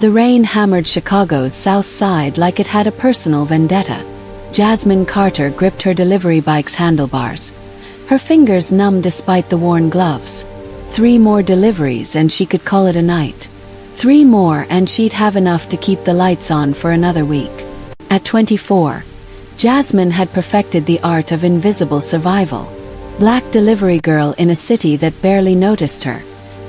The rain hammered Chicago's south side like it had a personal vendetta. Jasmine Carter gripped her delivery bike's handlebars. Her fingers numb despite the worn gloves. 3 more deliveries and she could call it a night. 3 more and she'd have enough to keep the lights on for another week. At 24, Jasmine had perfected the art of invisible survival. Black delivery girl in a city that barely noticed her.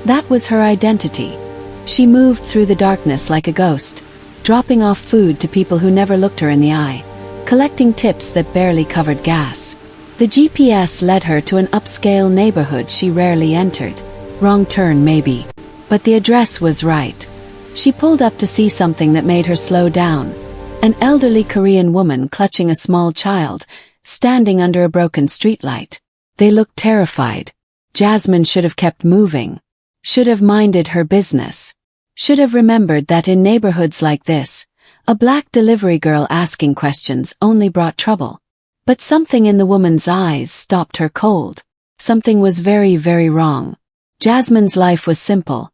That was her identity. She moved through the darkness like a ghost, dropping off food to people who never looked her in the eye, collecting tips that barely covered gas. The GPS led her to an upscale neighborhood she rarely entered. Wrong turn maybe, but the address was right. She pulled up to see something that made her slow down. An elderly Korean woman clutching a small child, standing under a broken streetlight. They looked terrified. Jasmine should have kept moving. Should have minded her business. Should have remembered that in neighborhoods like this, a black delivery girl asking questions only brought trouble. But something in the woman's eyes stopped her cold. Something was very, very wrong. Jasmine's life was simple.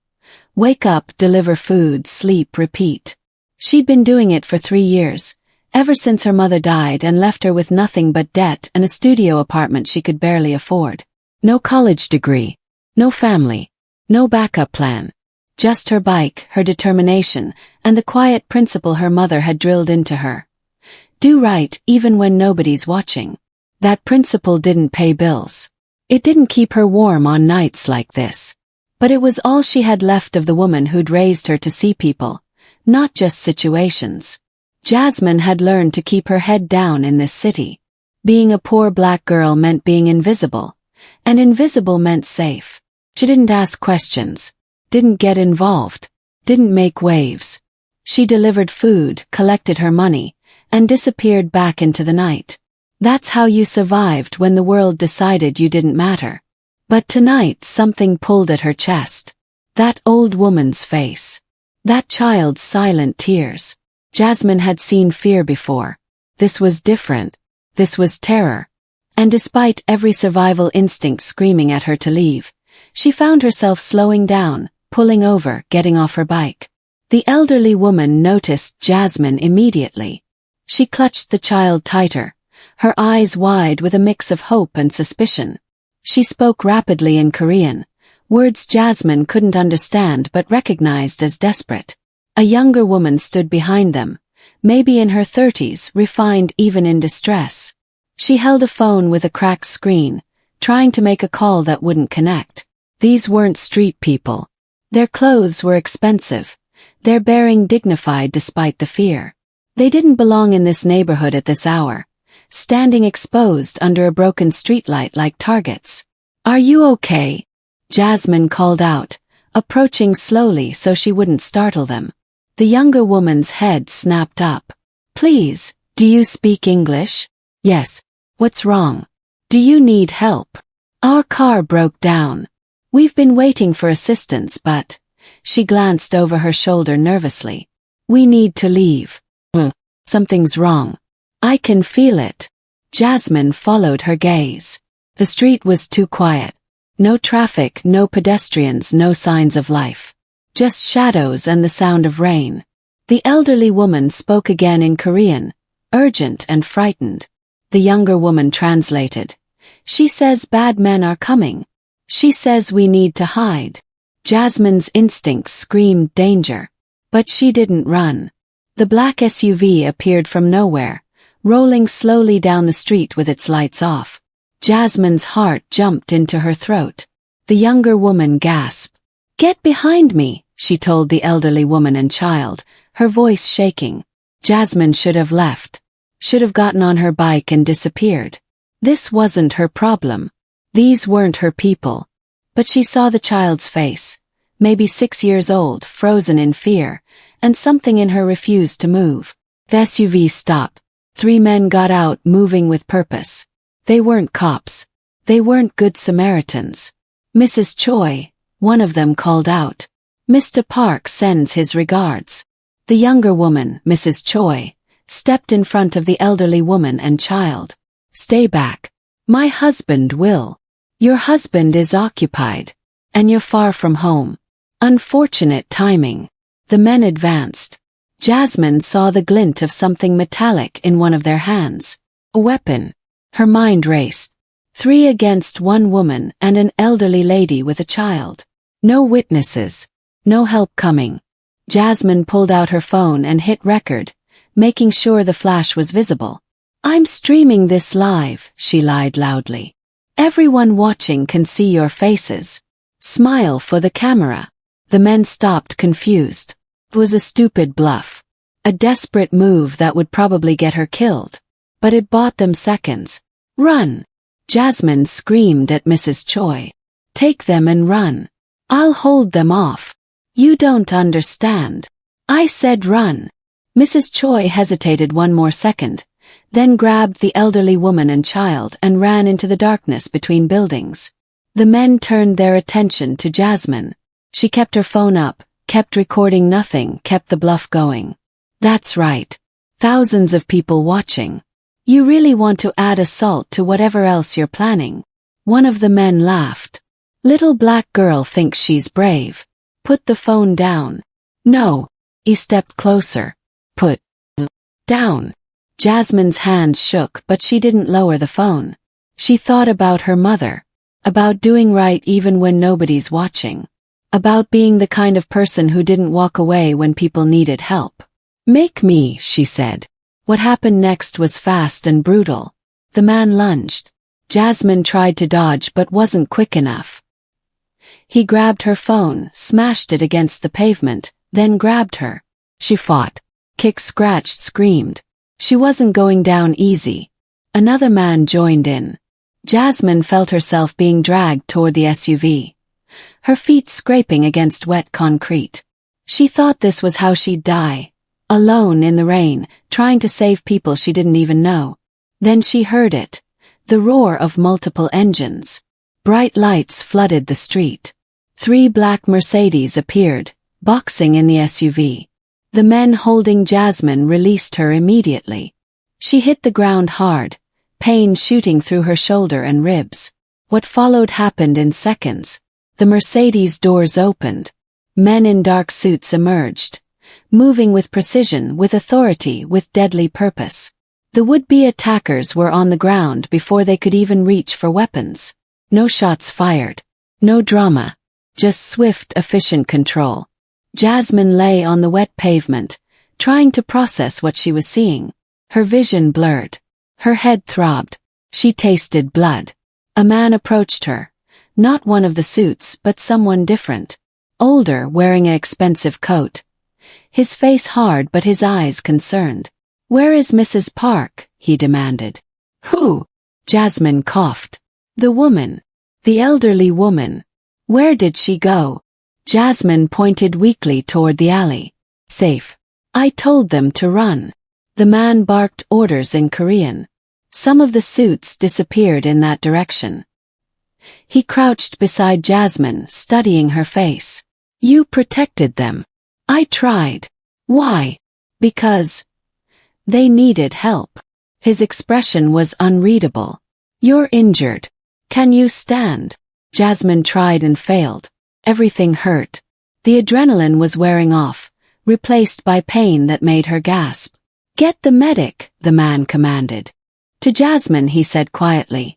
Wake up, deliver food, sleep, repeat. She'd been doing it for 3 years, ever since her mother died and left her with nothing but debt and a studio apartment she could barely afford. No college degree. No family. No backup plan. Just her bike, her determination, and the quiet principle her mother had drilled into her. Do right even when nobody's watching. That principle didn't pay bills. It didn't keep her warm on nights like this. But it was all she had left of the woman who'd raised her to see people, not just situations. Jasmine had learned to keep her head down in this city. Being a poor black girl meant being invisible, and invisible meant safe. She didn't ask questions, didn't get involved, didn't make waves. She delivered food, collected her money, and disappeared back into the night. That's how you survived when the world decided you didn't matter. But tonight something pulled at her chest. That old woman's face. That child's silent tears. Jasmine had seen fear before. This was different. This was terror. And despite every survival instinct screaming at her to leave, she found herself slowing down, pulling over, getting off her bike. The elderly woman noticed Jasmine immediately. She clutched the child tighter, her eyes wide with a mix of hope and suspicion. She spoke rapidly in Korean, words Jasmine couldn't understand but recognized as desperate. A younger woman stood behind them, maybe in her 30s, refined even in distress. She held a phone with a cracked screen, trying to make a call that wouldn't connect. These weren't street people. Their clothes were expensive, their bearing dignified despite the fear. They didn't belong in this neighborhood at this hour, standing exposed under a broken streetlight like targets. "Are you okay?" Jasmine called out, approaching slowly so she wouldn't startle them. The younger woman's head snapped up. "Please, do you speak English?" "Yes." "What's wrong? Do you need help?" "Our car broke down. We've been waiting for assistance but..." She glanced over her shoulder nervously. "We need to leave." Something's wrong. I can feel it." Jasmine followed her gaze. The street was too quiet. No traffic, no pedestrians, no signs of life. Just shadows and the sound of rain. The elderly woman spoke again in Korean, urgent and frightened. The younger woman translated. "She says bad men are coming. She says we need to hide." Jasmine's instincts screamed danger. But she didn't run. The black SUV appeared from nowhere, rolling slowly down the street with its lights off. Jasmine's heart jumped into her throat. The younger woman gasped. "Get behind me," she told the elderly woman and child, her voice shaking. Jasmine should have left. Should have gotten on her bike and disappeared. This wasn't her problem. These weren't her people. But she saw the child's face, maybe 6 years old, frozen in fear, and something in her refused to move. The SUV stopped. 3 men got out, moving with purpose. They weren't cops. They weren't good Samaritans. "Mrs. Choi," one of them called out. "Mr. Park sends his regards." The younger woman, Mrs. Choi, stepped in front of the elderly woman and child. "Stay back. My husband will. Your husband is occupied. And you're far from home. Unfortunate timing." The men advanced. Jasmine saw the glint of something metallic in one of their hands. A weapon. Her mind raced. 3 against 1 woman and an elderly lady with a child. No witnesses. No help coming. Jasmine pulled out her phone and hit record, making sure the flash was visible. "I'm streaming this live," she lied loudly. "Everyone watching can see your faces. Smile for the camera." The men stopped confused. It was a stupid bluff. A desperate move that would probably get her killed. But it bought them seconds. "Run!" Jasmine screamed at Mrs. Choi. "Take them and run. I'll hold them off." "You don't understand. I said run." Mrs. Choi hesitated one more second, then grabbed the elderly woman and child and ran into the darkness between buildings. The men turned their attention to Jasmine. She kept her phone up, kept recording nothing, kept the bluff going. "That's right. Thousands of people watching. You really want to add assault to whatever else you're planning." One of the men laughed. "Little black girl thinks she's brave. Put the phone down." "No." He stepped closer. "Put down." Jasmine's hands shook, but she didn't lower the phone. She thought about her mother. About doing right even when nobody's watching. About being the kind of person who didn't walk away when people needed help. "Make me," she said. What happened next was fast and brutal. The man lunged. Jasmine tried to dodge but wasn't quick enough. He grabbed her phone, smashed it against the pavement, then grabbed her. She fought. Kicked, scratched, screamed. She wasn't going down easy. Another man joined in. Jasmine felt herself being dragged toward the SUV. Her feet scraping against wet concrete. She thought this was how she'd die. Alone in the rain, trying to save people she didn't even know. Then she heard it. The roar of multiple engines. Bright lights flooded the street. 3 black Mercedes appeared, boxing in the SUV. The men holding Jasmine released her immediately. She hit the ground hard, pain shooting through her shoulder and ribs. What followed happened in seconds. The Mercedes doors opened. Men in dark suits emerged, moving with precision, with authority, with deadly purpose. The would-be attackers were on the ground before they could even reach for weapons. No shots fired. No drama. Just swift, efficient control. Jasmine lay on the wet pavement, trying to process what she was seeing. Her vision blurred. Her head throbbed. She tasted blood. A man approached her. Not one of the suits, but someone different. Older, wearing an expensive coat. His face hard but his eyes concerned. "Where is Mrs. Park?" he demanded. "Who?" Jasmine coughed. "The woman. The elderly woman. Where did she go?" Jasmine pointed weakly toward the alley. "Safe. I told them to run." The man barked orders in Korean. Some of the suits disappeared in that direction. He crouched beside Jasmine, studying her face. "You protected them." "I tried." "Why?" "Because they needed help." His expression was unreadable. "You're injured. Can you stand?" Jasmine tried and failed. Everything hurt. The adrenaline was wearing off, replaced by pain that made her gasp. "Get the medic," the man commanded. To Jasmine he said quietly,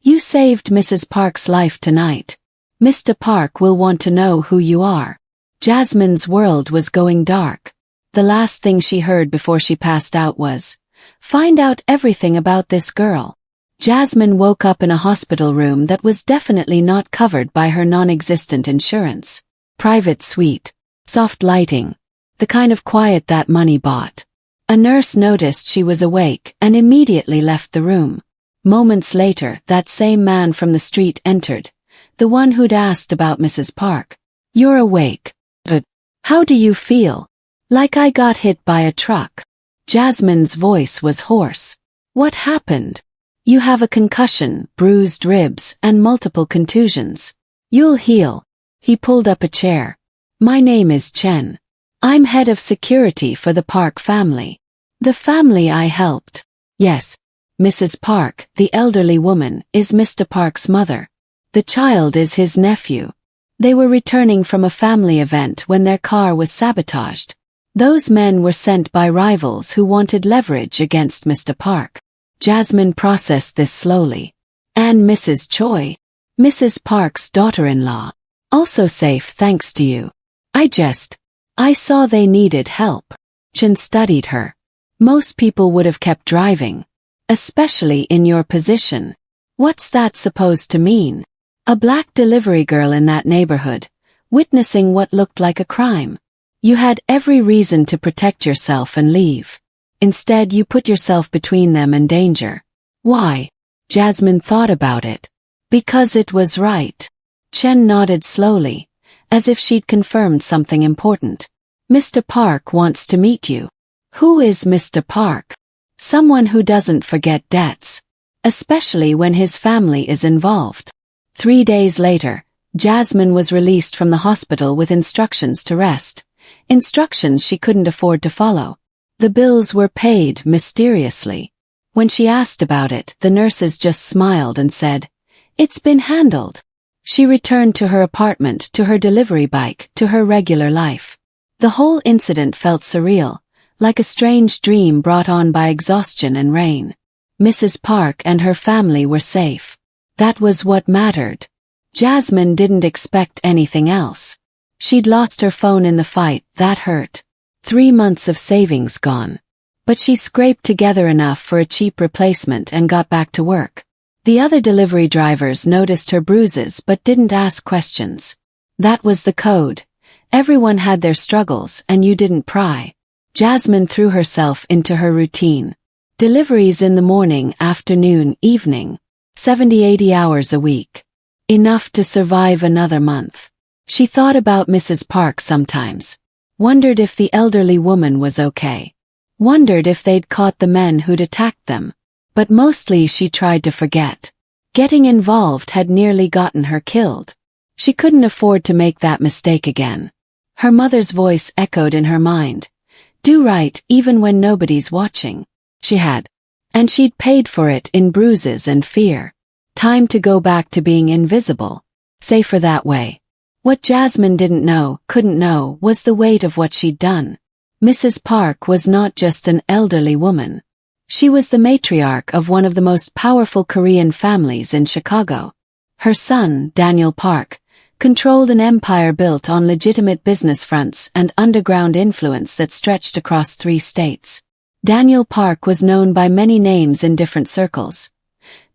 "You saved Mrs. Park's life tonight. Mr. Park will want to know who you are." Jasmine's world was going dark. The last thing she heard before she passed out was, "Find out everything about this girl." Jasmine woke up in a hospital room that was definitely not covered by her non-existent insurance. Private suite. Soft lighting. The kind of quiet that money bought. A nurse noticed she was awake and immediately left the room. Moments later, that same man from the street entered. The one who'd asked about Mrs. Park. "You're awake. But how do you feel?" "Like I got hit by a truck." Jasmine's voice was hoarse. "What happened?" "You have a concussion, bruised ribs, and multiple contusions. You'll heal." He pulled up a chair. "My name is Chen. I'm head of security for the Park family." "The family I helped?" "Yes. Mrs. Park, the elderly woman, is Mr. Park's mother. The child is his nephew." They were returning from a family event when their car was sabotaged. Those men were sent by rivals who wanted leverage against Mr. Park. Jasmine processed this slowly. And Mrs. Choi, Mrs. Park's daughter-in-law, also safe thanks to you. I saw they needed help. Chen studied her. Most people would have kept driving. Especially in your position. What's that supposed to mean? A black delivery girl in that neighborhood, witnessing what looked like a crime. You had every reason to protect yourself and leave. Instead, you put yourself between them and danger. Why? Jasmine thought about it. Because it was right. Chen nodded slowly, as if she'd confirmed something important. Mr. Park wants to meet you. Who is Mr. Park? Someone who doesn't forget debts. Especially when his family is involved. 3 days later, Jasmine was released from the hospital with instructions to rest. Instructions she couldn't afford to follow. The bills were paid mysteriously. When she asked about it, the nurses just smiled and said, "It's been handled." She returned to her apartment, to her delivery bike, to her regular life. The whole incident felt surreal, like a strange dream brought on by exhaustion and rain. Mrs. Park and her family were safe. That was what mattered. Jasmine didn't expect anything else. She'd lost her phone in the fight, that hurt. 3 months of savings gone. But she scraped together enough for a cheap replacement and got back to work. The other delivery drivers noticed her bruises but didn't ask questions. That was the code. Everyone had their struggles and you didn't pry. Jasmine threw herself into her routine. Deliveries in the morning, afternoon, evening. 70-80 hours a week. Enough to survive another month. She thought about Mrs. Park sometimes. Wondered if the elderly woman was okay. Wondered if they'd caught the men who'd attacked them. But mostly she tried to forget. Getting involved had nearly gotten her killed. She couldn't afford to make that mistake again. Her mother's voice echoed in her mind. Do right even when nobody's watching. She had. And she'd paid for it in bruises and fear. Time to go back to being invisible. Safer that way. What Jasmine couldn't know, was the weight of what she'd done. Mrs. Park was not just an elderly woman. She was the matriarch of one of the most powerful Korean families in Chicago. Her son, Daniel Park, controlled an empire built on legitimate business fronts and underground influence that stretched across 3 states. Daniel Park was known by many names in different circles.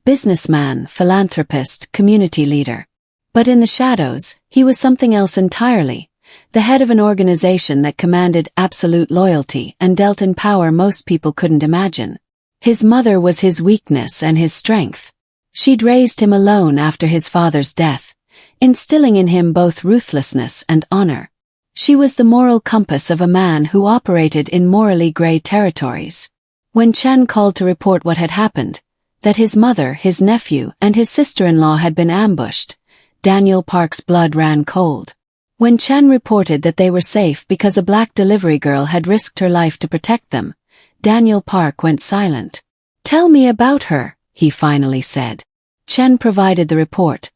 Businessman, philanthropist, community leader. But in the shadows, he was something else entirely. The head of an organization that commanded absolute loyalty and dealt in power most people couldn't imagine. His mother was his weakness and his strength. She'd raised him alone after his father's death, instilling in him both ruthlessness and honor. She was the moral compass of a man who operated in morally gray territories. When Chen called to report what had happened, that his mother, his nephew, and his sister-in-law had been ambushed, Daniel Park's blood ran cold. When Chen reported that they were safe because a black delivery girl had risked her life to protect them, Daniel Park went silent. "Tell me about her," he finally said. Chen provided the report.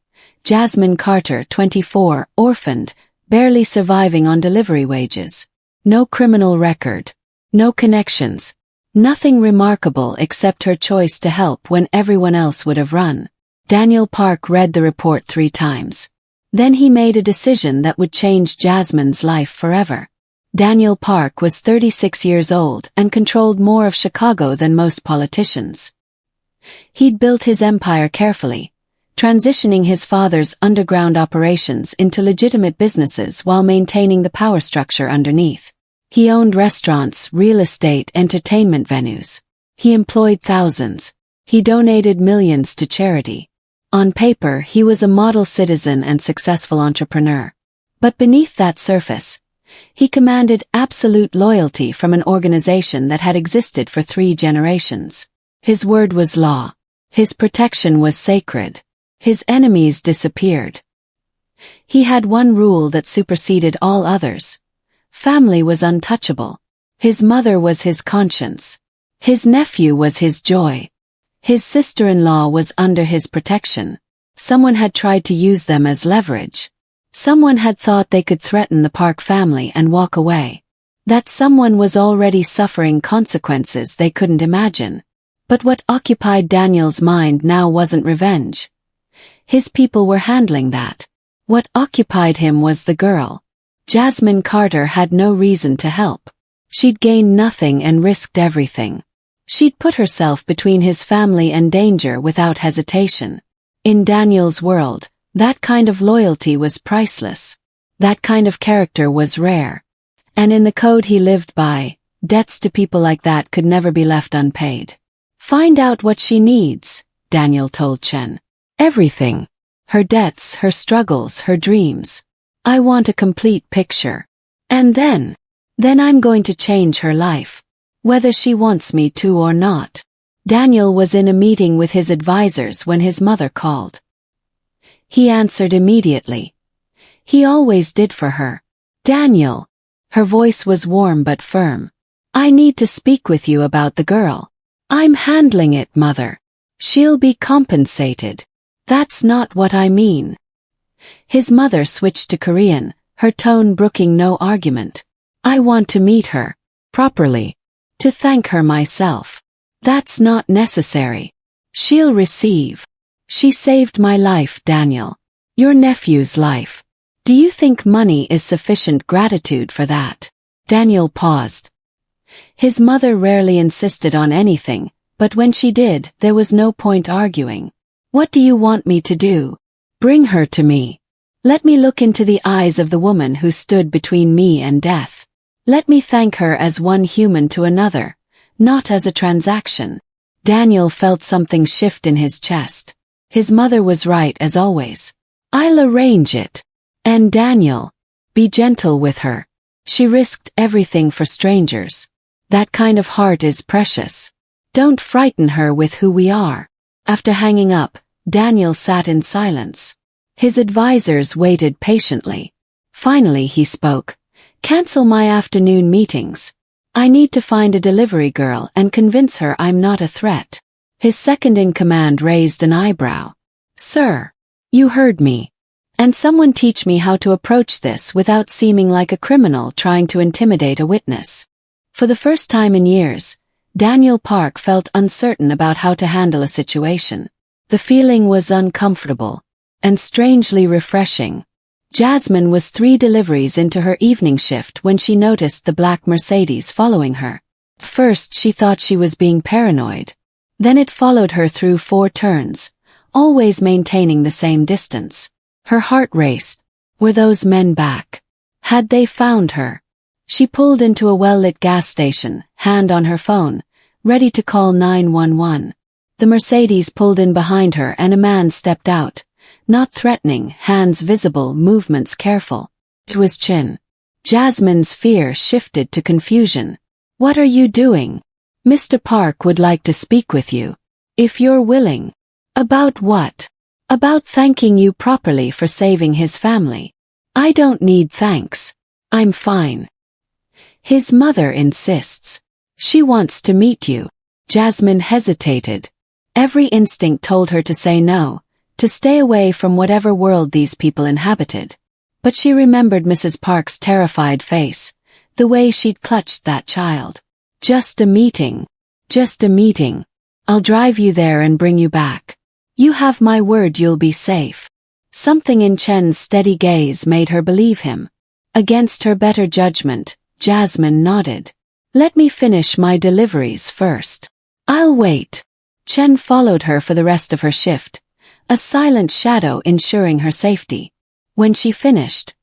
Jasmine Carter, 24, orphaned, barely surviving on delivery wages. No criminal record. No connections. Nothing remarkable except her choice to help when everyone else would have run. Daniel Park read the report 3 times. Then he made a decision that would change Jasmine's life forever. Daniel Park was 36 years old and controlled more of Chicago than most politicians. He'd built his empire carefully, transitioning his father's underground operations into legitimate businesses while maintaining the power structure underneath. He owned restaurants, real estate, entertainment venues. He employed thousands. He donated millions to charity. On paper, he was a model citizen and successful entrepreneur. But beneath that surface, he commanded absolute loyalty from an organization that had existed for 3 generations. His word was law. His protection was sacred. His enemies disappeared. He had one rule that superseded all others. Family was untouchable. His mother was his conscience. His nephew was his joy. His sister-in-law was under his protection. Someone had tried to use them as leverage. Someone had thought they could threaten the Park family and walk away. That someone was already suffering consequences they couldn't imagine. But what occupied Daniel's mind now wasn't revenge. His people were handling that. What occupied him was the girl. Jasmine Carter had no reason to help. She'd gained nothing and risked everything. She'd put herself between his family and danger without hesitation. In Daniel's world, that kind of loyalty was priceless. That kind of character was rare. And in the code he lived by, debts to people like that could never be left unpaid. Find out what she needs, Daniel told Chen. Everything. Her debts, her struggles, her dreams. I want a complete picture. And then I'm going to change her life. Whether she wants me to or not. Daniel was in a meeting with his advisors when his mother called. He answered immediately. He always did for her. Daniel. Her voice was warm but firm. I need to speak with you about the girl. I'm handling it, mother. She'll be compensated. That's not what I mean. His mother switched to Korean, her tone brooking no argument. I want to meet her. Properly. To thank her myself. That's not necessary. She'll receive. She saved my life, Daniel. Your nephew's life. Do you think money is sufficient gratitude for that? Daniel paused. His mother rarely insisted on anything, but when she did, there was no point arguing. What do you want me to do? Bring her to me. Let me look into the eyes of the woman who stood between me and death. Let me thank her as one human to another, not as a transaction. Daniel felt something shift in his chest. His mother was right as always. I'll arrange it. And Daniel, be gentle with her. She risked everything for strangers. That kind of heart is precious. Don't frighten her with who we are. After hanging up, Daniel sat in silence. His advisors waited patiently. Finally he spoke. Cancel my afternoon meetings. I need to find a delivery girl and convince her I'm not a threat. His second-in-command raised an eyebrow. Sir, you heard me. And someone teach me how to approach this without seeming like a criminal trying to intimidate a witness. For the first time in years, Daniel Park felt uncertain about how to handle a situation. The feeling was uncomfortable and strangely refreshing. Jasmine was 3 deliveries into her evening shift when she noticed the black Mercedes following her. First she thought she was being paranoid. Then it followed her through 4 turns, always maintaining the same distance. Her heart raced. Were those men back? Had they found her? She pulled into a well-lit gas station, hand on her phone, ready to call 911. The Mercedes pulled in behind her and a man stepped out. Not threatening, hands visible, movements careful. It was Chin. Jasmine's fear shifted to confusion. What are you doing? Mr. Park would like to speak with you. If you're willing. About what? About thanking you properly for saving his family. I don't need thanks. I'm fine. His mother insists. She wants to meet you. Jasmine hesitated. Every instinct told her to say no, to stay away from whatever world these people inhabited. But she remembered Mrs. Park's terrified face, the way she'd clutched that child. Just a meeting. Just a meeting. I'll drive you there and bring you back. You have my word you'll be safe. Something in Chen's steady gaze made her believe him. Against her better judgment, Jasmine nodded. Let me finish my deliveries first. I'll wait. Chen followed her for the rest of her shift, a silent shadow ensuring her safety. When she finished,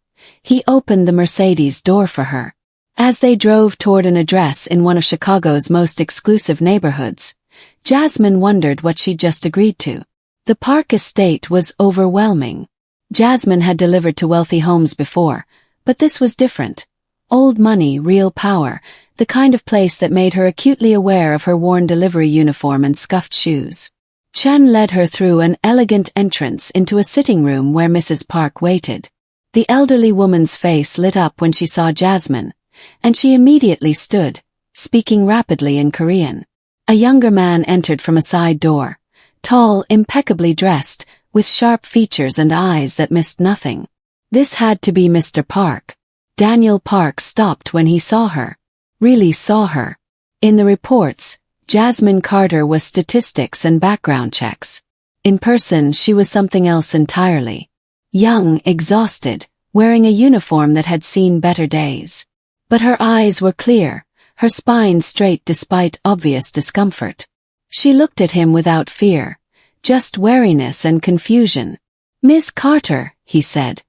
he opened the Mercedes door for her. As they drove toward an address in one of Chicago's most exclusive neighborhoods, Jasmine wondered what she'd just agreed to. The Park estate was overwhelming. Jasmine had delivered to wealthy homes before, but this was different. Old money, real power, the kind of place that made her acutely aware of her worn delivery uniform and scuffed shoes. Chen led her through an elegant entrance into a sitting room where Mrs. Park waited. The elderly woman's face lit up when she saw Jasmine, and she immediately stood, speaking rapidly in Korean. A younger man entered from a side door, tall, impeccably dressed, with sharp features and eyes that missed nothing. This had to be Mr. Park. Daniel Park stopped when he saw her. Really saw her. In the reports, Jasmine Carter was statistics and background checks. In person, she was something else entirely. Young, exhausted, wearing a uniform that had seen better days. But her eyes were clear, her spine straight despite obvious discomfort. She looked at him without fear, just wariness and confusion. "Miss Carter," he said.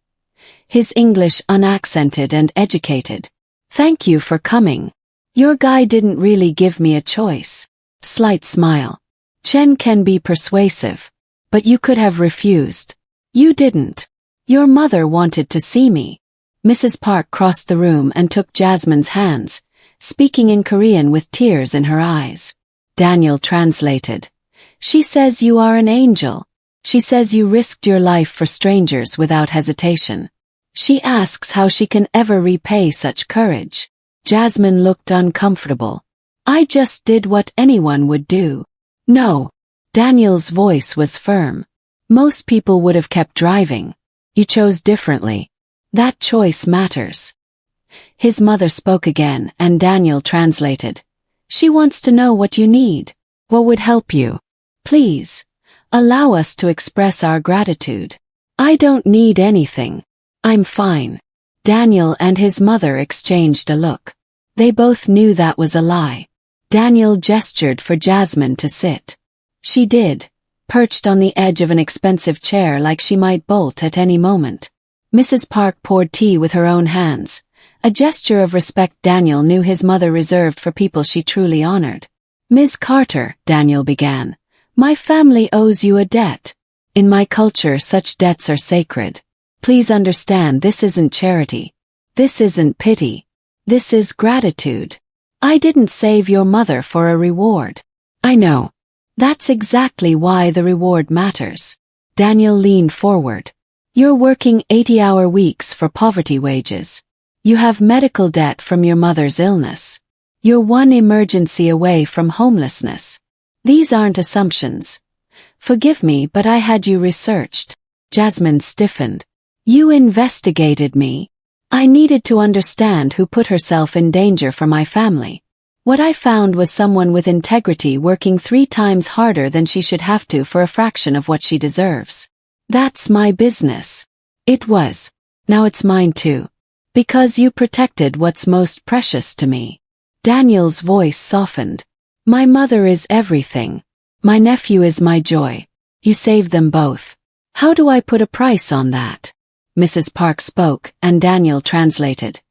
His English unaccented and educated. "Thank you for coming. Your guy didn't really give me a choice." Slight smile. "Chen can be persuasive. But you could have refused. You didn't. Your mother wanted to see me." Mrs. Park crossed the room and took Jasmine's hands, speaking in Korean with tears in her eyes. Daniel translated. "She says you are an angel. She says you risked your life for strangers without hesitation. She asks how she can ever repay such courage." Jasmine looked uncomfortable. "I just did what anyone would do." "No." Daniel's voice was firm. "Most people would have kept driving. You chose differently. That choice matters." His mother spoke again and Daniel translated. "She wants to know what you need. What would help you? Please, allow us to express our gratitude." "I don't need anything. I'm fine." Daniel and his mother exchanged a look. They both knew that was a lie. Daniel gestured for Jasmine to sit. She did, perched on the edge of an expensive chair like she might bolt at any moment. Mrs. Park poured tea with her own hands, a gesture of respect Daniel knew his mother reserved for people she truly honored. "Ms. Carter," Daniel began, "my family owes you a debt. In my culture, such debts are sacred. Please understand, this isn't charity. This isn't pity. This is gratitude. I didn't save your mother for a reward." "I know. That's exactly why the reward matters." Daniel leaned forward. "You're working 80-hour weeks for poverty wages. You have medical debt from your mother's illness. You're one emergency away from homelessness. These aren't assumptions. Forgive me, but I had you researched." Jasmine stiffened. "You investigated me. I needed to understand who put herself in danger for my family. What I found was someone with integrity working 3 times harder than she should have to for a fraction of what she deserves. That's my business." "It was. Now it's mine too. Because you protected what's most precious to me." Daniel's voice softened. "My mother is everything. My nephew is my joy. You saved them both. How do I put a price on that?" Mrs. Park spoke, and Daniel translated.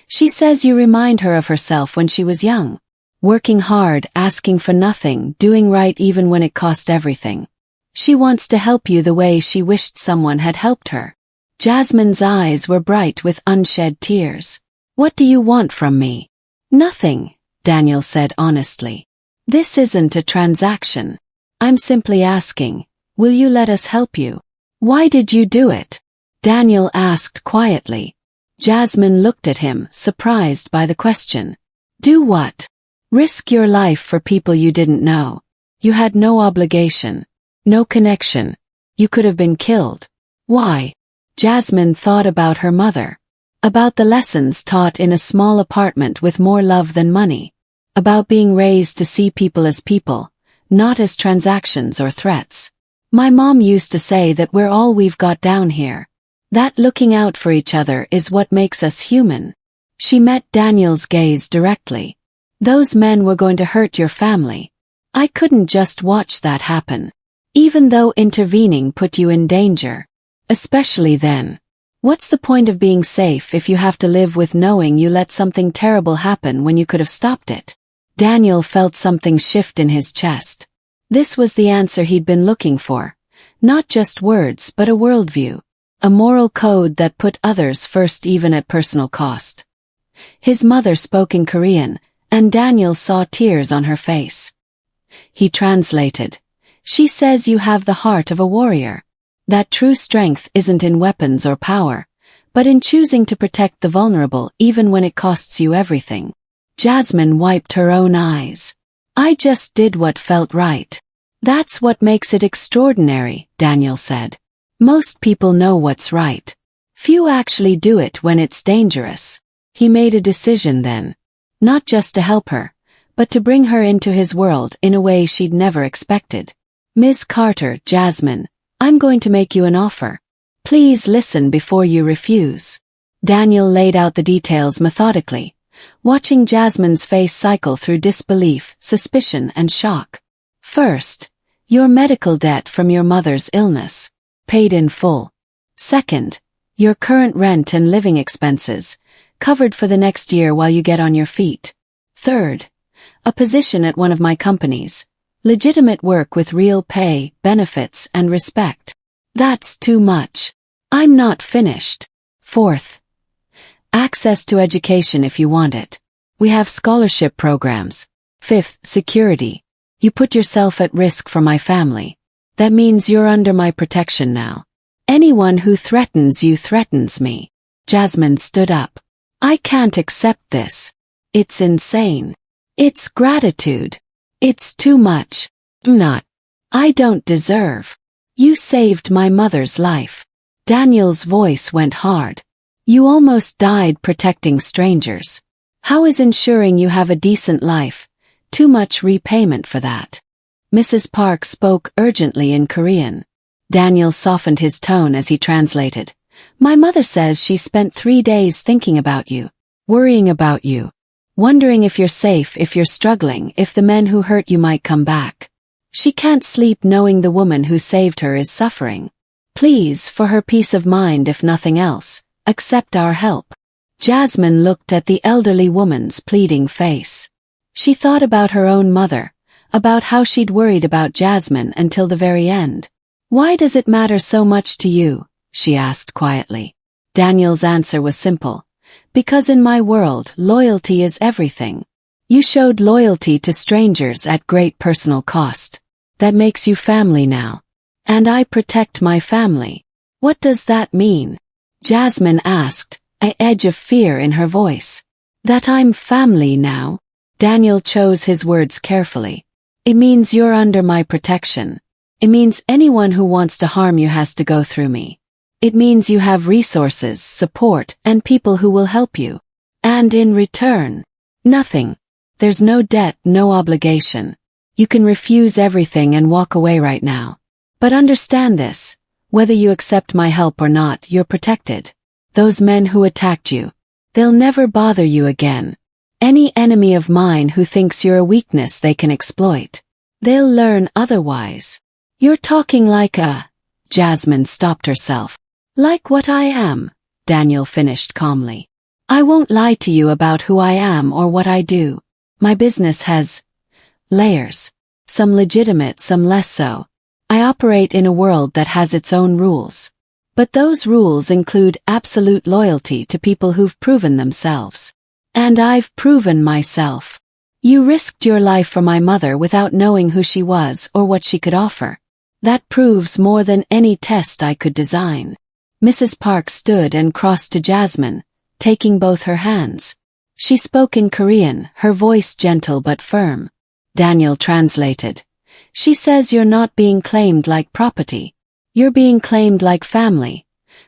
"She says you remind her of herself when she was young. Working hard, asking for nothing, doing right even when it cost everything. She wants to help you the way she wished someone had helped her." Jasmine's eyes were bright with unshed tears. "What do you want from me?" "Nothing," Daniel said honestly. "This isn't a transaction. I'm simply asking, will you let us help you?" "Why did you do it?" Daniel asked quietly. Jasmine looked at him, surprised by the question. "Do what?" "Risk your life for people you didn't know. You had no obligation, no connection. You could have been killed." "Why?" Jasmine thought about her mother. About the lessons taught in a small apartment with more love than money. About being raised to see people as people, not as transactions or threats. "My mom used to say that we're all we've got down here. That looking out for each other is what makes us human." She met Daniel's gaze directly. "Those men were going to hurt your family. I couldn't just watch that happen. Even though intervening put you in danger. Especially then. What's the point of being safe if you have to live with knowing you let something terrible happen when you could have stopped it?" Daniel felt something shift in his chest. This was the answer he'd been looking for. Not just words but a worldview. A moral code that put others first even at personal cost. His mother spoke in Korean, and Daniel saw tears on her face. He translated. "She says you have the heart of a warrior. That true strength isn't in weapons or power, but in choosing to protect the vulnerable even when it costs you everything." Jasmine wiped her own eyes. "I just did what felt right." "That's what makes it extraordinary," Daniel said. "Most people know what's right. Few actually do it when it's dangerous. He made a decision then. Not just to help her, but to bring her into his world in a way she'd never expected. Ms. Carter, Jasmine, I'm going to make you an offer. Please listen before you refuse. Daniel laid out the details methodically, watching Jasmine's face cycle through disbelief, suspicion, and shock. First, your medical debt from your mother's illness, paid in full. Second, your current rent and living expenses, covered for the next year while you get on your feet. Third, a position at one of my companies, legitimate work with real pay, benefits, and respect. That's too much. I'm not finished. Fourth, access to education if you want it. We have scholarship programs. Fifth, security. You put yourself at risk for my family. That means you're under my protection now. Anyone who threatens you threatens me. Jasmine stood up. I can't accept this. It's insane. It's gratitude. It's too much. Not. I don't deserve. You saved my mother's life. Daniel's voice went hard. You almost died protecting strangers. How is ensuring you have a decent life too much repayment for that? Mrs. Park spoke urgently in Korean. Daniel softened his tone as he translated. My mother says she spent 3 days thinking about you, worrying about you, wondering if you're safe, if you're struggling, if the men who hurt you might come back. She can't sleep knowing the woman who saved her is suffering. Please, for her peace of mind if nothing else, accept our help. Jasmine looked at the elderly woman's pleading face. She thought about her own mother, about how she'd worried about Jasmine until the very end. Why does it matter so much to you? She asked quietly. Daniel's answer was simple. Because in my world, loyalty is everything. You showed loyalty to strangers at great personal cost. That makes you family now. And I protect my family. What does that mean? Jasmine asked, an edge of fear in her voice. That I'm family now? Daniel chose his words carefully. It means you're under my protection. It means anyone who wants to harm you has to go through me. It means you have resources, support, and people who will help you. And in return, nothing. There's no debt, no obligation. You can refuse everything and walk away right now. But understand this, whether you accept my help or not, you're protected. Those men who attacked you, they'll never bother you again. Any enemy of mine who thinks you're a weakness they can exploit, they'll learn otherwise. You're talking like a... Jasmine stopped herself. Like what I am, Daniel finished calmly. I won't lie to you about who I am or what I do. My business has layers. Some legitimate, some less so. I operate in a world that has its own rules. But those rules include absolute loyalty to people who've proven themselves. And I've proven myself. You risked your life for my mother without knowing who she was or what she could offer. That proves more than any test I could design. Mrs. Park stood and crossed to Jasmine, taking both her hands. She spoke in Korean, her voice gentle but firm. Daniel translated. She says you're not being claimed like property. You're being claimed like family.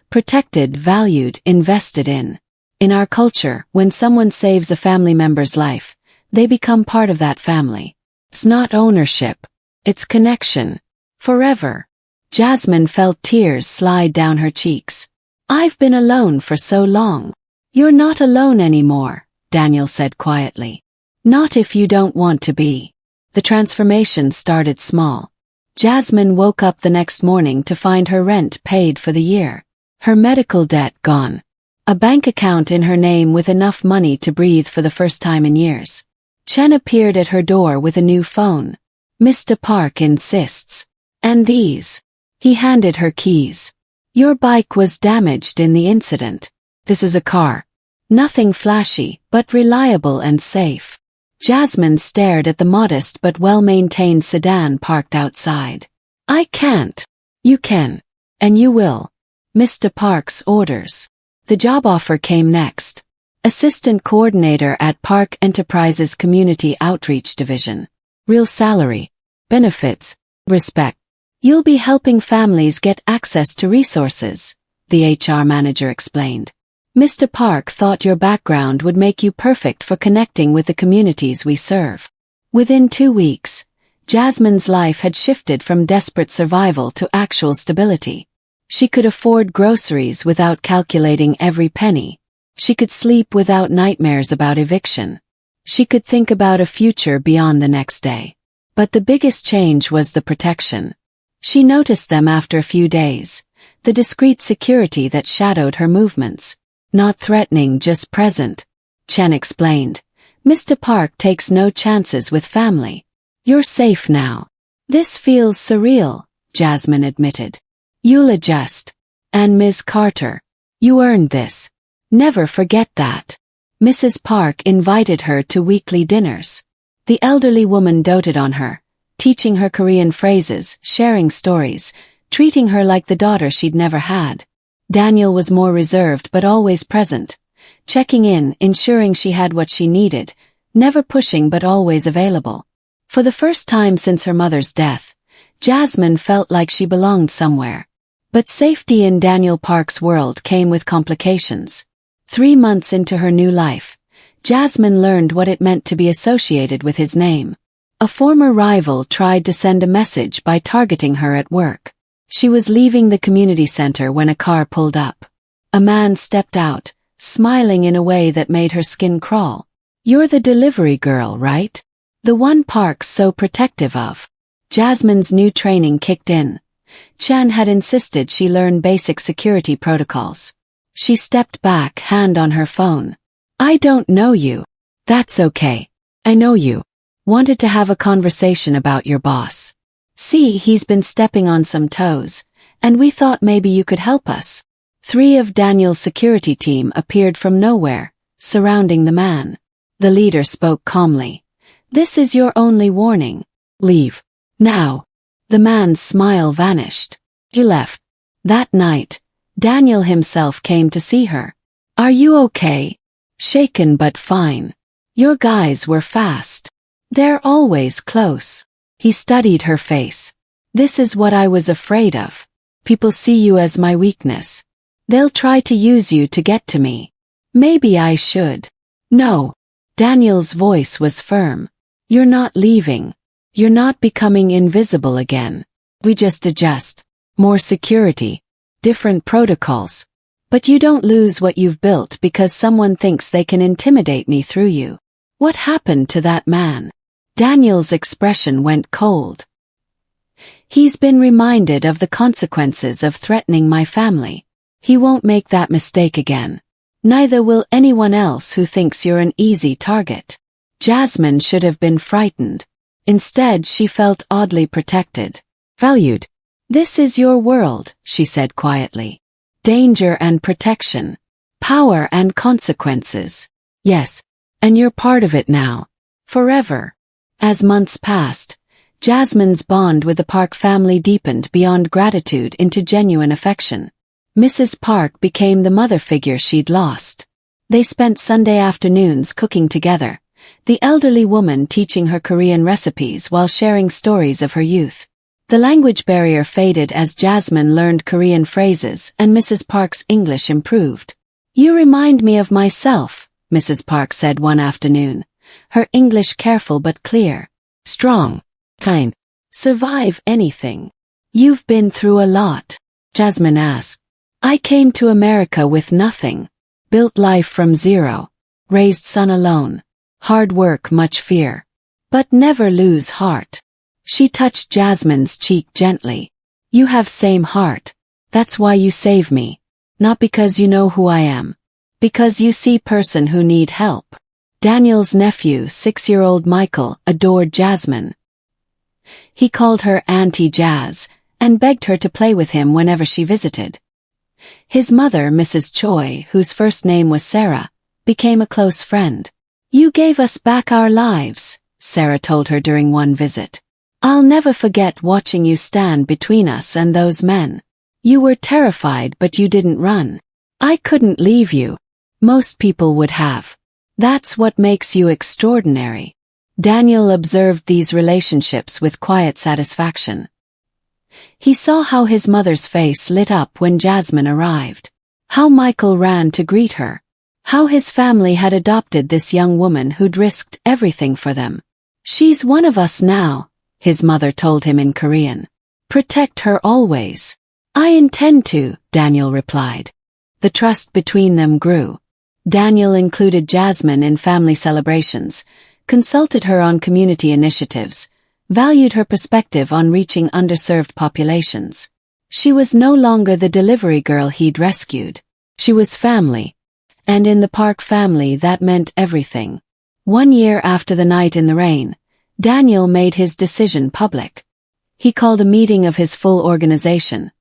Protected, valued, invested in. In our culture, when someone saves a family member's life, they become part of that family. It's not ownership. It's connection. Forever. Jasmine felt tears slide down her cheeks. I've been alone for so long. You're not alone anymore, Daniel said quietly. Not if you don't want to be. The transformation started small. Jasmine woke up the next morning to find her rent paid for the year. Her medical debt gone. A bank account in her name with enough money to breathe for the first time in years. Chen appeared at her door with a new phone. Mr. Park insists. And these. He handed her keys. Your bike was damaged in the incident. This is a car. Nothing flashy, but reliable and safe. Jasmine stared at the modest but well-maintained sedan parked outside. I can't. You can. And you will. Mr. Park's orders. The job offer came next. Assistant Coordinator at Park Enterprises Community Outreach Division. Real salary. Benefits. Respect. You'll be helping families get access to resources, the HR manager explained. Mr. Park thought your background would make you perfect for connecting with the communities we serve. Within 2 weeks, Jasmine's life had shifted from desperate survival to actual stability. She could afford groceries without calculating every penny. She could sleep without nightmares about eviction. She could think about a future beyond the next day. But the biggest change was the protection. She noticed them after a few days, the discreet security that shadowed her movements. Not threatening, just present. Chen explained. Mr. Park takes no chances with family. You're safe now. This feels surreal, Jasmine admitted. You'll adjust. And Ms. Carter, you earned this. Never forget that. Mrs. Park invited her to weekly dinners. The elderly woman doted on her, teaching her Korean phrases, sharing stories, treating her like the daughter she'd never had. Daniel was more reserved but always present, checking in, ensuring she had what she needed, never pushing but always available. For the first time since her mother's death, Jasmine felt like she belonged somewhere. But safety in Daniel Park's world came with complications. 3 months into her new life, Jasmine learned what it meant to be associated with his name. A former rival tried to send a message by targeting her at work. She was leaving the community center when a car pulled up. A man stepped out, smiling in a way that made her skin crawl. You're the delivery girl, right? The one Park's so protective of. Jasmine's new training kicked in. Chan had insisted she learn basic security protocols. She stepped back, hand on her phone. I don't know you. That's okay. I know you. Wanted to have a conversation about your boss. See, he's been stepping on some toes, and we thought maybe you could help us. 3 of Daniel's security team appeared from nowhere, surrounding the man. The leader spoke calmly. This is your only warning. Leave. Now. The man's smile vanished. He left. That night, Daniel himself came to see her. Are you okay? Shaken but fine. Your guys were fast. They're always close. He studied her face. This is what I was afraid of. People see you as my weakness. They'll try to use you to get to me. Maybe I should. No. Daniel's voice was firm. You're not leaving. You're not becoming invisible again. We just adjust. More security. Different protocols. But you don't lose what you've built because someone thinks they can intimidate me through you. What happened to that man? Daniel's expression went cold. He's been reminded of the consequences of threatening my family. He won't make that mistake again. Neither will anyone else who thinks you're an easy target. Jasmine should have been frightened. Instead, she felt oddly protected. Valued. This is your world, she said quietly. Danger and protection. Power and consequences. Yes. And you're part of it now. Forever. As months passed, Jasmine's bond with the Park family deepened beyond gratitude into genuine affection. Mrs. Park became the mother figure she'd lost. They spent Sunday afternoons cooking together, the elderly woman teaching her Korean recipes while sharing stories of her youth. The language barrier faded as Jasmine learned Korean phrases and Mrs. Park's English improved. You remind me of myself, Mrs. Park said one afternoon, her English careful but clear. Strong. Kind. Survive anything. You've been through a lot, Jasmine asked. I came to America with nothing. Built life from zero. Raised son alone. Hard work, much fear. But never lose heart. She touched Jasmine's cheek gently. You have same heart. That's why you save me. Not because you know who I am. Because you see person who need help. Daniel's nephew, 6-year-old Michael, adored Jasmine. He called her Auntie Jazz, and begged her to play with him whenever she visited. His mother, Mrs. Choi, whose first name was Sarah, became a close friend. You gave us back our lives, Sarah told her during one visit. I'll never forget watching you stand between us and those men. You were terrified but you didn't run. I couldn't leave you. Most people would have. That's what makes you extraordinary. Daniel observed these relationships with quiet satisfaction. He saw how his mother's face lit up when Jasmine arrived. How Michael ran to greet her. How his family had adopted this young woman who'd risked everything for them. "She's one of us now," his mother told him in Korean. "Protect her always." "I intend to," Daniel replied. The trust between them grew. Daniel included Jasmine in family celebrations, consulted her on community initiatives, valued her perspective on reaching underserved populations. She was no longer the delivery girl he'd rescued. She was family. And in the Park family that meant everything. 1 year after the night in the rain, Daniel made his decision public. He called a meeting of his full organization.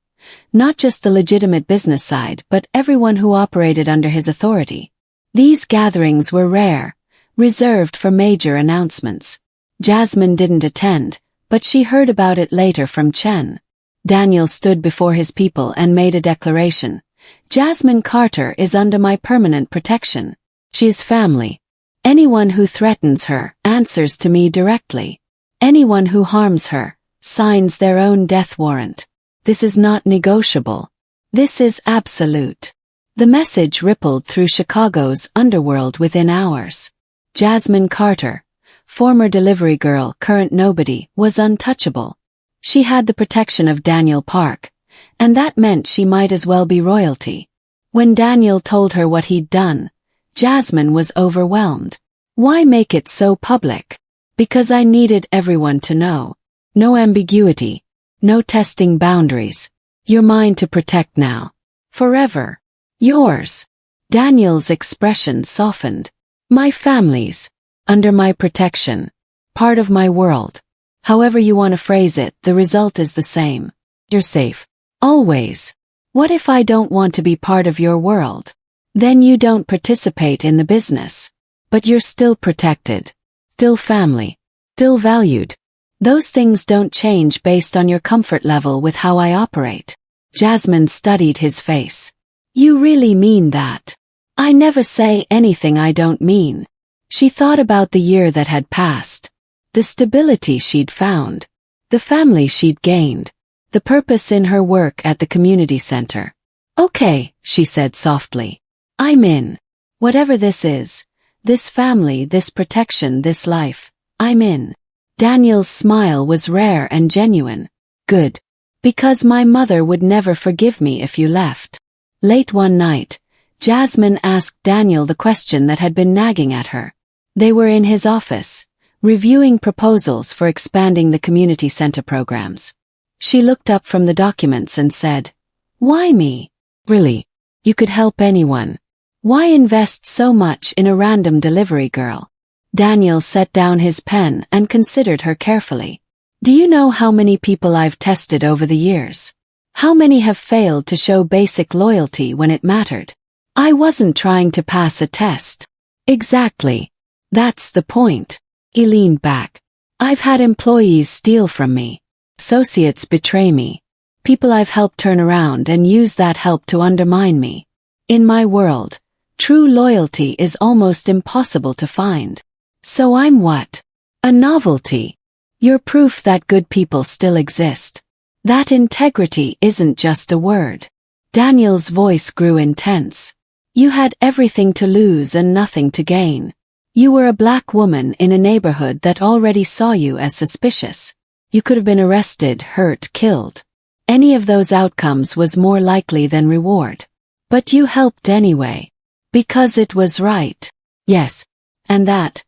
Not just the legitimate business side, but everyone who operated under his authority. These gatherings were rare, reserved for major announcements. Jasmine didn't attend, but she heard about it later from Chen. Daniel stood before his people and made a declaration. "Jasmine Carter is under my permanent protection. She is family. Anyone who threatens her answers to me directly. Anyone who harms her signs their own death warrant. This is not negotiable. This is absolute." The message rippled through Chicago's underworld within hours. Jasmine Carter, former delivery girl, current nobody, was untouchable. She had the protection of Daniel Park, and that meant she might as well be royalty. When Daniel told her what he'd done, Jasmine was overwhelmed. "Why make it so public?" "Because I needed everyone to know. No ambiguity. No testing boundaries. You're mine to protect now. Forever. Yours." Daniel's expression softened. "My family's. Under my protection. Part of my world. However you want to phrase it, the result is the same. You're safe. Always. What if I don't want to be part of your world? Then you don't participate in the business. But you're still protected. Still family. Still valued. Those things don't change based on your comfort level with how I operate." Jasmine studied his face. "You really mean that?" "I never say anything I don't mean." She thought about the year that had passed. The stability she'd found. The family she'd gained. The purpose in her work at the community center. "Okay," she said softly. "I'm in. Whatever this is. This family, this protection, this life. I'm in." Daniel's smile was rare and genuine. "Good. Because my mother would never forgive me if you left." Late one night, Jasmine asked Daniel the question that had been nagging at her. They were in his office, reviewing proposals for expanding the community center programs. She looked up from the documents and said, "Why me? Really? You could help anyone. Why invest so much in a random delivery girl?" Daniel set down his pen and considered her carefully. "Do you know how many people I've tested over the years? How many have failed to show basic loyalty when it mattered? I wasn't trying to pass a test." "Exactly. That's the point." He leaned back. "I've had employees steal from me. Associates betray me. People I've helped turn around and use that help to undermine me. In my world, true loyalty is almost impossible to find. So I'm what? A novelty. You're proof that good people still exist. That integrity isn't just a word." Daniel's voice grew intense. "You had everything to lose and nothing to gain. You were a black woman in a neighborhood that already saw you as suspicious. You could have been arrested, hurt, killed. Any of those outcomes was more likely than reward. But you helped anyway. Because it was right. Yes. And that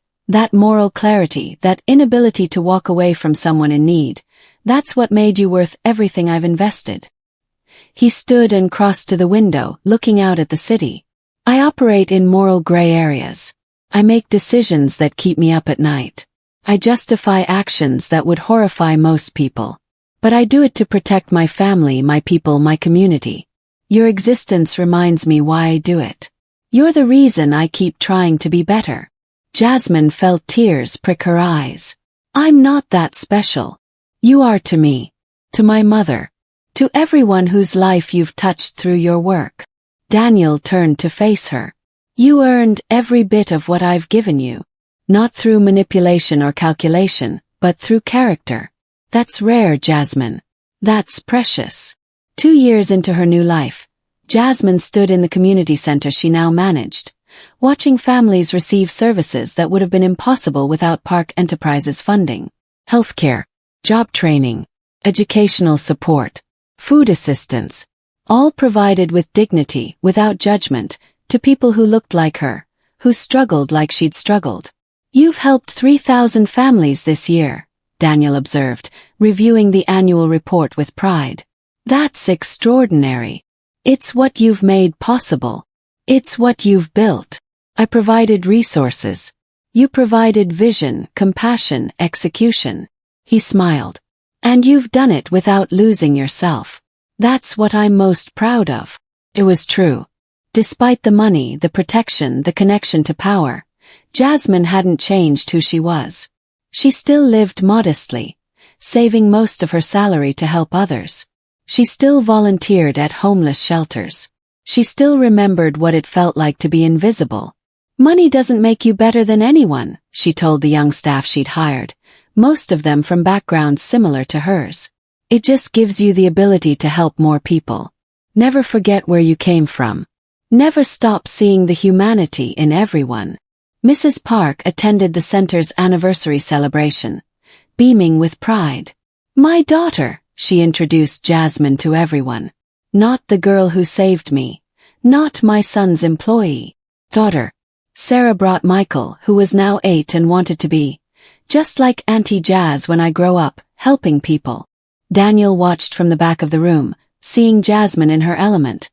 moral clarity, that inability to walk away from someone in need, that's what made you worth everything I've invested." He stood and crossed to the window, looking out at the city. "I operate in moral gray areas. I make decisions that keep me up at night. I justify actions that would horrify most people. But I do it to protect my family, my people, my community. Your existence reminds me why I do it. You're the reason I keep trying to be better." Jasmine felt tears prick her eyes. "I'm not that special. You are to me. To my mother. To everyone whose life you've touched through your work." Daniel turned to face her. "You earned every bit of what I've given you. Not through manipulation or calculation, but through character. That's rare, Jasmine. That's precious. 2 years into her new life, Jasmine stood in the community center she now managed, watching families receive services that would have been impossible without Park Enterprises funding. Healthcare, job training, educational support, food assistance, all provided with dignity, without judgment, to people who looked like her, who struggled like she'd struggled. You've helped 3,000 families this year, Daniel observed, reviewing the annual report with pride. That's extraordinary. It's what you've made possible. It's what you've built. I provided resources. You provided vision, compassion, execution. He smiled. And you've done it without losing yourself. That's what I'm most proud of. It was true. Despite the money, the protection, the connection to power, Jasmine hadn't changed who she was. She still lived modestly, saving most of her salary to help others. She still volunteered at homeless shelters. She still remembered what it felt like to be invisible. Money doesn't make you better than anyone, she told the young staff she'd hired, most of them from backgrounds similar to hers. It just gives you the ability to help more people. Never forget where you came from. Never stop seeing the humanity in everyone. Mrs. Park attended the center's anniversary celebration, beaming with pride. My daughter, she introduced Jasmine to everyone. Not the girl who saved me. Not my son's employee. Daughter. Sarah brought Michael, who was now 8 and wanted to be, just like Auntie Jazz when I grow up, helping people. Daniel watched from the back of the room, seeing Jasmine in her element.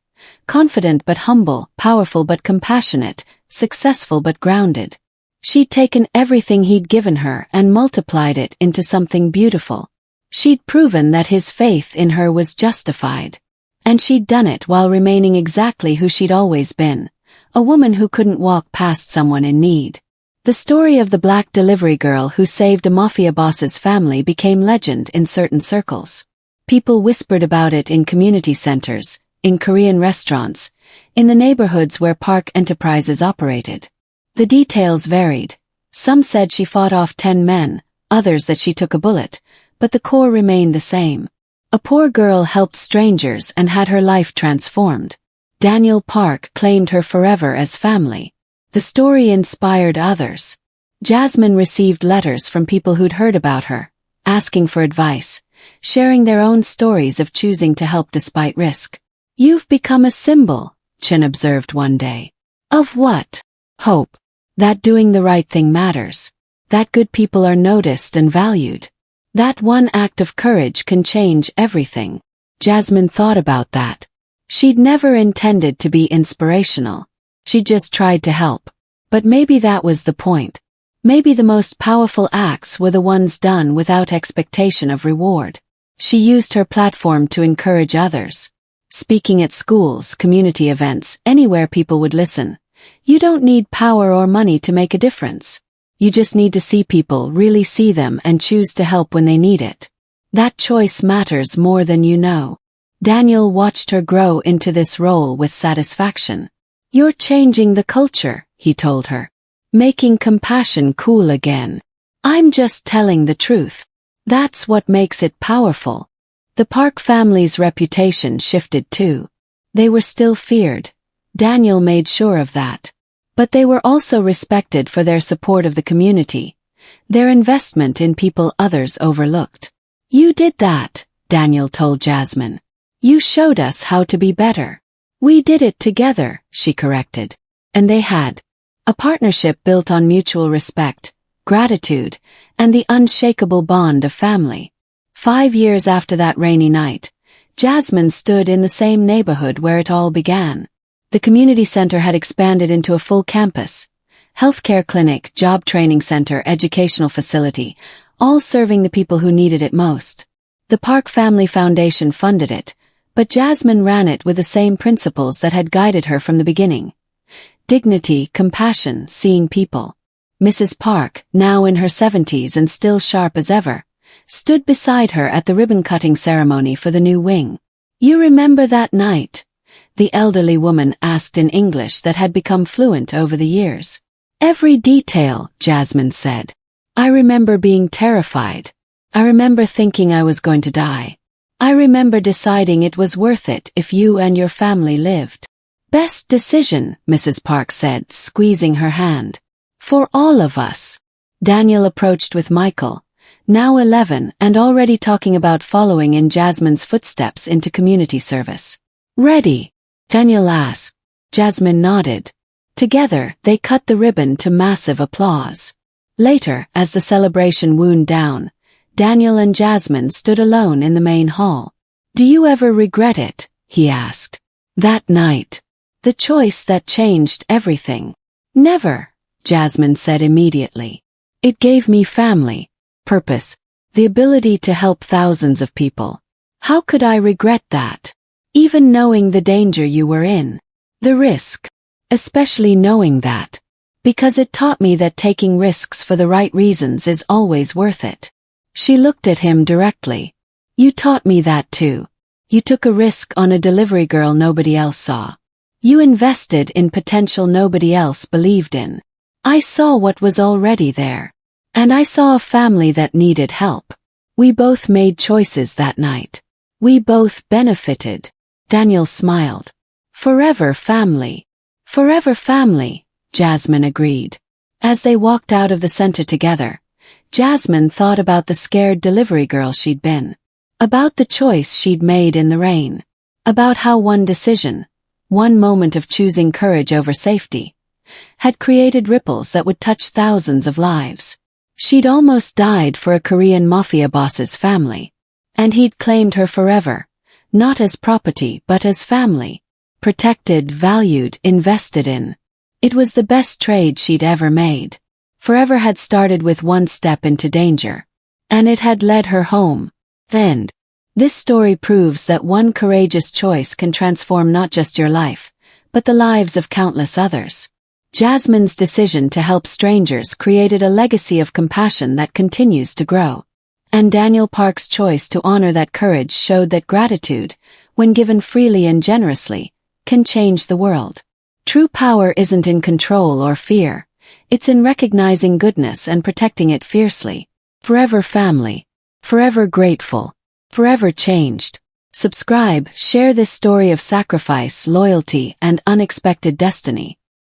Confident but humble, powerful but compassionate, successful but grounded. She'd taken everything he'd given her and multiplied it into something beautiful. She'd proven that his faith in her was justified. And she'd done it while remaining exactly who she'd always been, a woman who couldn't walk past someone in need. The story of the black delivery girl who saved a mafia boss's family became legend in certain circles. People whispered about it in community centers, in Korean restaurants, in the neighborhoods where Park Enterprises operated. The details varied. Some said she fought off 10 men, others that she took a bullet, but the core remained the same. A poor girl helped strangers and had her life transformed. Daniel Park claimed her forever as family. The story inspired others. Jasmine received letters from people who'd heard about her, asking for advice, sharing their own stories of choosing to help despite risk. You've become a symbol, Chen observed one day. Of what? Hope. That doing the right thing matters. That good people are noticed and valued. That one act of courage can change everything. Jasmine thought about that. She'd never intended to be inspirational. She just tried to help. But maybe that was the point. Maybe the most powerful acts were the ones done without expectation of reward. She used her platform to encourage others. Speaking at schools, community events, anywhere people would listen. You don't need power or money to make a difference. You just need to see people, really see them, and choose to help when they need it. That choice matters more than you know. Daniel watched her grow into this role with satisfaction. You're changing the culture, he told her. Making compassion cool again. I'm just telling the truth. That's what makes it powerful. The Park family's reputation shifted too. They were still feared. Daniel made sure of that. But they were also respected for their support of the community, their investment in people others overlooked. You did that, Daniel told Jasmine. You showed us how to be better. We did it together, she corrected. And they had. A partnership built on mutual respect, gratitude, and the unshakable bond of family. 5 years after that rainy night, Jasmine stood in the same neighborhood where it all began. The community center had expanded into a full campus. Healthcare clinic, job training center, educational facility, all serving the people who needed it most. The Park Family Foundation funded it, but Jasmine ran it with the same principles that had guided her from the beginning. Dignity, compassion, seeing people. Mrs. Park, now in her 70s and still sharp as ever, stood beside her at the ribbon-cutting ceremony for the new wing. You remember that night? The elderly woman asked in English that had become fluent over the years. Every detail, Jasmine said. I remember being terrified. I remember thinking I was going to die. I remember deciding it was worth it if you and your family lived. Best decision, Mrs. Park said, squeezing her hand. For all of us. Daniel approached with Michael, now 11 and already talking about following in Jasmine's footsteps into community service. Ready? Daniel asked. Jasmine nodded. Together, they cut the ribbon to massive applause. Later, as the celebration wound down, Daniel and Jasmine stood alone in the main hall. Do you ever regret it? He asked. That night. The choice that changed everything. Never, Jasmine said immediately. It gave me family, purpose, the ability to help thousands of people. How could I regret that? Even knowing the danger you were in. The risk. Especially knowing that. Because it taught me that taking risks for the right reasons is always worth it. She looked at him directly. You taught me that too. You took a risk on a delivery girl nobody else saw. You invested in potential nobody else believed in. I saw what was already there. And I saw a family that needed help. We both made choices that night. We both benefited. Daniel smiled. Forever family. Forever family, Jasmine agreed. As they walked out of the center together, Jasmine thought about the scared delivery girl she'd been. About the choice she'd made in the rain. About how one decision, one moment of choosing courage over safety, had created ripples that would touch thousands of lives. She'd almost died for a Korean Mafia boss's family. And he'd claimed her forever, not as property but as family. Protected, valued, invested in. It was the best trade she'd ever made. Forever had started with one step into danger. And it had led her home. End. This story proves that one courageous choice can transform not just your life, but the lives of countless others. Jasmine's decision to help strangers created a legacy of compassion that continues to grow. And Daniel Park's choice to honor that courage showed that gratitude, when given freely and generously, can change the world. True power isn't in control or fear. It's in recognizing goodness and protecting it fiercely. Forever family. Forever grateful. Forever changed. Subscribe, share this story of sacrifice, loyalty, and unexpected destiny.